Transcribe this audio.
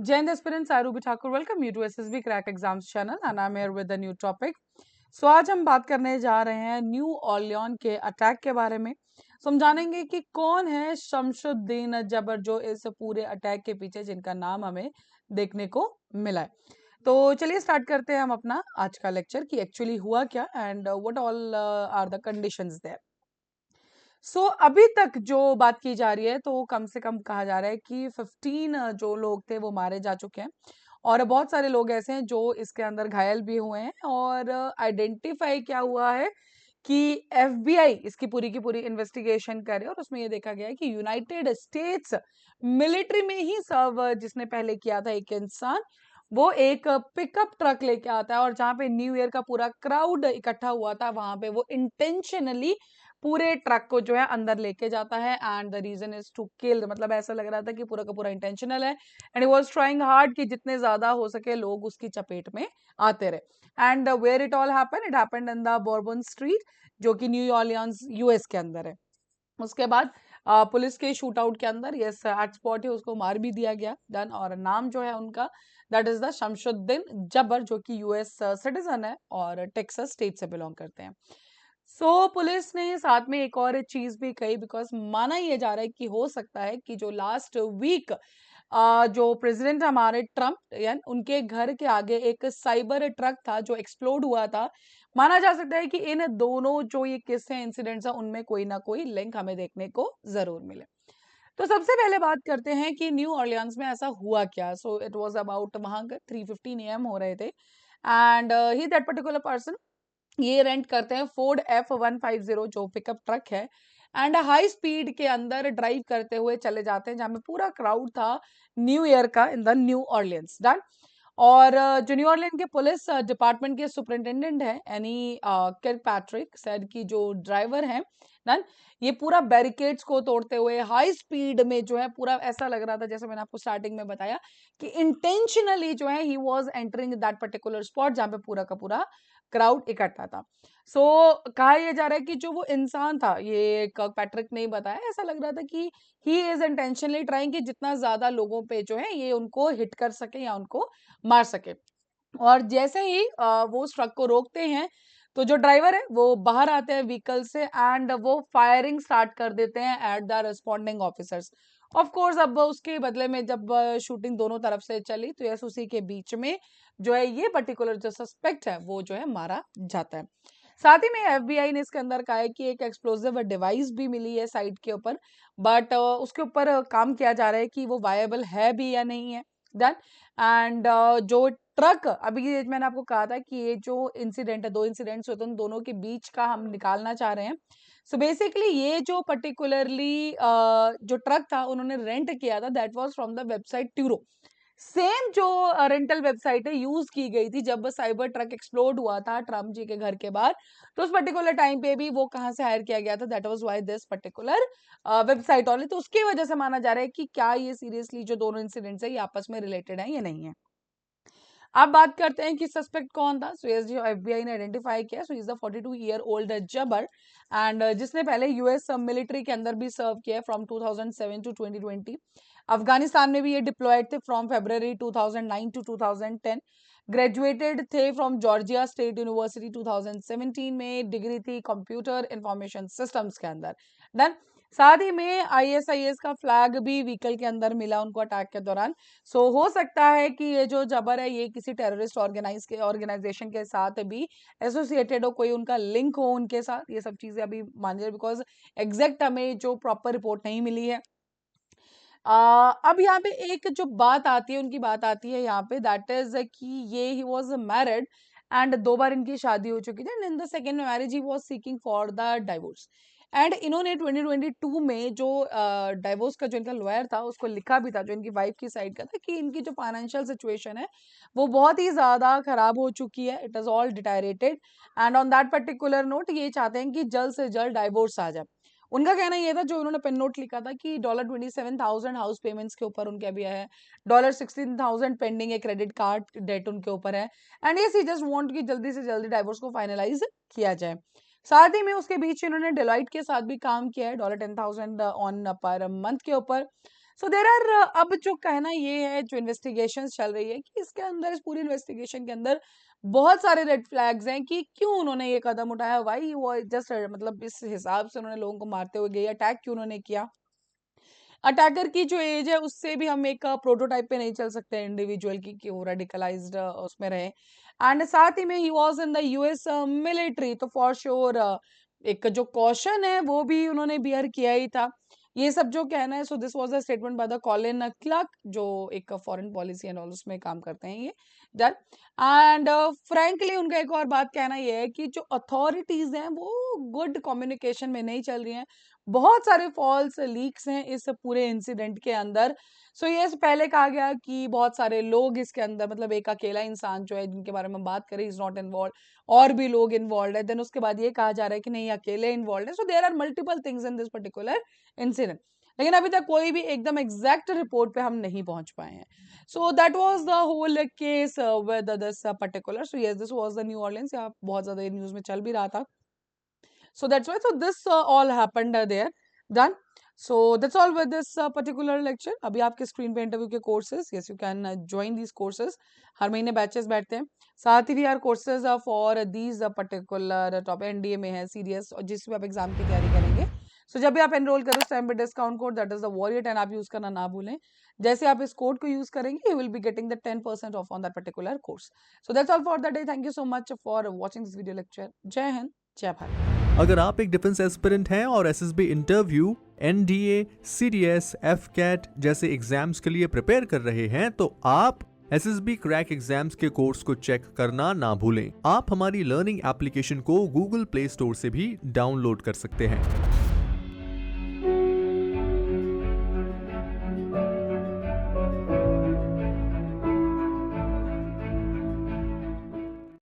Jain aspirants, I Ruby Thakur. Welcome you to SSB Crack Exams channel and I'm here with a new topic. So आज हम बात करने जा रहे हैं न्यू ऑर्लियन के अटैक के बारे में। समझानेंगे कि कौन है शमशुद्दीन जबर जो इस पूरे अटैक के पीछे जिनका नाम हमें देखने को मिला है। तो चलिए स्टार्ट करते हैं हम अपना आज का लेक्चर कि एक्चुअली हुआ क्या and what all are the conditions there. So अभी तक जो बात की जा रही है तो कम से कम कहा जा रहा है कि 15 जो लोग थे वो मारे जा चुके हैं और बहुत सारे लोग ऐसे हैं जो इसके अंदर घायल भी हुए हैं और आइडेंटिफाई क्या हुआ है कि एफबीआई इसकी पूरी की पूरी इन्वेस्टिगेशन करे और उसमें ये देखा गया है कि यूनाइटेड स्टेट्स मिलिट्री में ही सर्व जिसने पहले किया था एक इंसान वो एक पिकअप ट्रक लेके आता है और जहां पे न्यू ईयर का पूरा क्राउड इकट्ठा हुआ था वहां पे वो इंटेंशनली पूरे ट्रक को जो है अंदर लेके जाता है and the reason is to kill. मतलब ऐसा लग रहा था कि पूरा का पूरा इंटेंशनल है and he was trying hard कि जितने ज्यादा हो सके लोग उसकी चपेट में आते रहे। And where it all happened, it happened in the Bourbon Street जो कि न्यू ऑर्लियंस यूएस के अंदर है। उसके बाद पुलिस के शूट आउट के अंदर यस एट स्पॉट ही उसको मार भी दिया गया डन। और नाम जो है उनका दैट इज द शमशुद्दीन जबर जो कि यूएस सिटीजन है और टेक्सास स्टेट से बिलोंग करते हैं। सो पुलिस ने साथ में एक और चीज भी कही बिकॉज माना यह जा रहा है कि हो सकता है कि जो लास्ट वीक जो प्रेसिडेंट हमारे ट्रम्प यानी उनके घर के आगे एक साइबर ट्रक था जो एक्सप्लोड हुआ था। माना जा सकता है कि इन दोनों जो ये किस्से इंसिडेंट्स हैं उनमें कोई ना कोई लिंक हमें देखने को जरूर मिले। तो सबसे पहले बात करते हैं कि न्यू ऑर्लियंस में ऐसा हुआ क्या। सो इट वाज अबाउट वहां 3:15 AM हो रहे थे and he that particular person ये रेंट करते हैं फोर्ड F150 जो पिकअप ट्रक है एंड हाई स्पीड के अंदर ड्राइव करते हुए चले जाते हैं जहां पे पूरा क्राउड था न्यू ईयर का in the New Orleans done. और जो न्यू ऑर्लियन के पुलिस डिपार्टमेंट के सुपरिंटेंडेंट है एनी किर्कपैट्रिक सैड की जो ड्राइवर हैं डन, ये पूरा बैरिकेड्स को तोड़ते हुए हाई स्पीड में जो है पूरा ऐसा लग रहा था जैसे मैंने आपको स्टार्टिंग में बताया कि इंटेंशनली जो है he was entering that particular spot जहां पे पूरा का पूरा क्राउड इकट्ठा था। सो कहा यह जा रहा है कि जो वो इंसान था ये पैट्रिक ने ही बताया ऐसा लग रहा था कि ही इज इंटेंशनली ट्राइंग कि जितना ज्यादा लोगों पे जो है ये उनको हिट कर सके या उनको मार सके। और जैसे ही वो उस ट्रक को रोकते हैं तो जो ड्राइवर है वो बाहर आते हैं व्हीकल से एंड वो फायरिंग स्टार्ट कर देते हैं at the responding officers. Of course अब उसके बदले में जब शूटिंग दोनों तरफ से चली तो यस उसी के बीच में जो है ये पर्टिकुलर जो सस्पेक्ट है वो जो है मारा जाता है। साथ ही में एफबीआई ने इसके अंदर कहा है कि एक एक्सप्लोजिव डिवाइस भी मिली है साइट के ऊपर बट उसके ऊपर काम किया जा रहा है कि वो वायबल है भी या नहीं है डन। एंड जो ट्रक अभी ये मैंने आपको कहा था कि ये जो इंसिडेंट है दो इंसिडेंट्स होते हैं उन दोनों के बीच का हम निकालना चाह रहे हैं। सो बेसिकली ये जो पर्टिकुलरली जो ट्रक था उन्होंने रेंट किया था that was from the website Turo. Same जो रेंटल वेबसाइट है यूज की गई थी जब साइबर ट्रक एक्सप्लोड हुआ था ट्रम्प जी के घर के बाहर। तो उस पर्टिकुलर टाइम पे भी वो कहाँ से हायर किया गया था that was why this particular website only. तो उसकी वजह से माना जा रहा है कि क्या ये सीरियसली जो दोनों इंसिडेंट्स है ये आपस में रिलेटेड है या नहीं है। अब बात करते हैं कि सस्पेक्ट कौन था। सो ये जो एफबीआई ने आइडेंटिफाई किया so is the 42 year old जबर एंड जिसने पहले यूएस मिलिट्री के अंदर भी सर्व किया है फ्रॉम 2007 टू 2020। अफगानिस्तान में भी ये डिप्लॉयड थे फ्रॉम February 2009 टू 2010। ग्रेजुएटेड थे फ्रॉम जॉर्जिया स्टेट यूनिवर्सिटी 2017 में, डिग्री थी कंप्यूटर इंफॉर्मेशन सिस्टम्स के अंदर डन। साथ ही में आईएसआईएस का फ्लैग भी व्हीकल के अंदर मिला उनको अटैक के दौरान। सो हो सकता है कि ये जो जबर है ये किसी टेररिस्ट ऑर्गेनाइजेशन के साथ भी एसोसिएटेड हो, कोई उनका लिंक हो उनके साथ। ये सब चीजें अभी मान लीजिए बिकॉज एग्जैक्ट हमें जो प्रॉपर रिपोर्ट नहीं मिली है। अब यहाँ पे एक जो बात आती है उनकी बात आती है यहाँ पे दैट इज कि ये ही वाज मैरिड एंड दो बार इनकी शादी हो चुकी थी and in the second marriage he was seeking for the divorce. And इन्होंने 2022 में जो डाइवोर्स का जो इनका लॉयर था उसको लिखा भी था जो इनकी वाइफ की साइड का था कि इनकी जो फाइनेंशियल सिचुएशन है वो बहुत ही ज्यादा खराब हो चुकी है, it is all deteriorated and on that particular note ये चाहते हैं कि जल्द से जल्द डाइवोर्स आ जाए। उनका कहना ये था जो उन्होंने पेन नोट लिखा था कि $27,000 हाउस पेमेंट्स के ऊपर उनके अभी है, $16,000 पेंडिंग है क्रेडिट कार्ड डेट उनके ऊपर है एंड ये सी जस्ट वांट कि जल्दी से जल्दी डाइवोर्स को फाइनलाइज किया जाए। साथ ही में उसके बीच इन्होंने डेलॉइट के साथ भी काम किया है $10,000 ऑन पर मंथ के ऊपर। सो देर आर अब जो कहना ये है, जो इन्वेस्टिगेशन चल रही है कि इसके अंदर, इस पूरी इन्वेस्टिगेशन के अंदर बहुत सारे रेड फ्लैग्स हैं कि क्यों उन्होंने ये कदम उठाया, वाई वो जस्ट मतलब इस हिसाब से उन्होंने लोगों को मारते हुए गए, अटैक क्यों उन्होंने किया। अटैकर की जो एज है उससे भी हम एक प्रोटोटाइप पे नहीं चल सकते इंडिविजुअल की कि वो रेडिकलाइज्ड उसमें रहे। एंड साथ ही में he was in the US military, तो फॉर श्योर एक जो कॉशन है वो भी उन्होंने बियर किया ही था। ये सब जो कहना है, so this was a statement by the Colin clerk, जो एक फॉरेन पॉलिसी एंड ऑल उसमें काम करते हैं ये, डन। एंड फ्रैंकली उनका एक और बात कहना ये है कि जो अथॉरिटीज हैं वो गुड कम्युनिकेशन में नहीं चल रही हैं, बहुत सारे फॉल्स लीक्स हैं इस पूरे इंसिडेंट के अंदर। सो ये पहले कहा गया कि बहुत सारे लोग इसके अंदर, मतलब एक अकेला इंसान जो है जिनके बारे में बात करें इज नॉट इन्वॉल्व, और भी लोग इन्वॉल्व है। देन उसके बाद ये कहा जा रहा है कि नहीं अकेले इन्वॉल्व है। So there are multiple things in this particular incident, लेकिन अभी तक कोई भी एकदम एग्जैक्ट रिपोर्ट पे हम नहीं पहुंच पाए हैं। So that was the whole case with this particular, so yes this was the New Orleans, या बहुत ज्यादा न्यूज में चल भी रहा था। So that's why, so this all happened there, done. So that's all with this particular lecture. अभी आपके स्क्रीन पे इंटरव्यू के courses, yes you can join these courses, हर महीने बैचेस बैठते हैं। साथ ही भी यार courses for these particular topic, NDA में है, सीरियस, और जिस भी आप एग्जाम की तैयारी करेंगे, सो जब भी आप एनरोल करो उस टाइम पे discount code that is the warrior 10 आप यूज करना ना भूलें। जैसे आप इस कोड को यूज करेंगे you will be getting the 10% of on that particular course. So that's all for the day, thank you so much for watching this video lecture. जय हिंद, जय भारत। अगर आप एक डिफेंस एस्पिरेंट हैं और SSB interview, NDA, CDS, AFCAT जैसे exams के लिए प्रिपेयर कर रहे हैं तो आप एसएसबी क्रैक एग्जाम्स के कोर्स को चेक करना ना भूलें। आप हमारी लर्निंग एप्लीकेशन को गूगल प्ले स्टोर से भी डाउनलोड कर सकते हैं।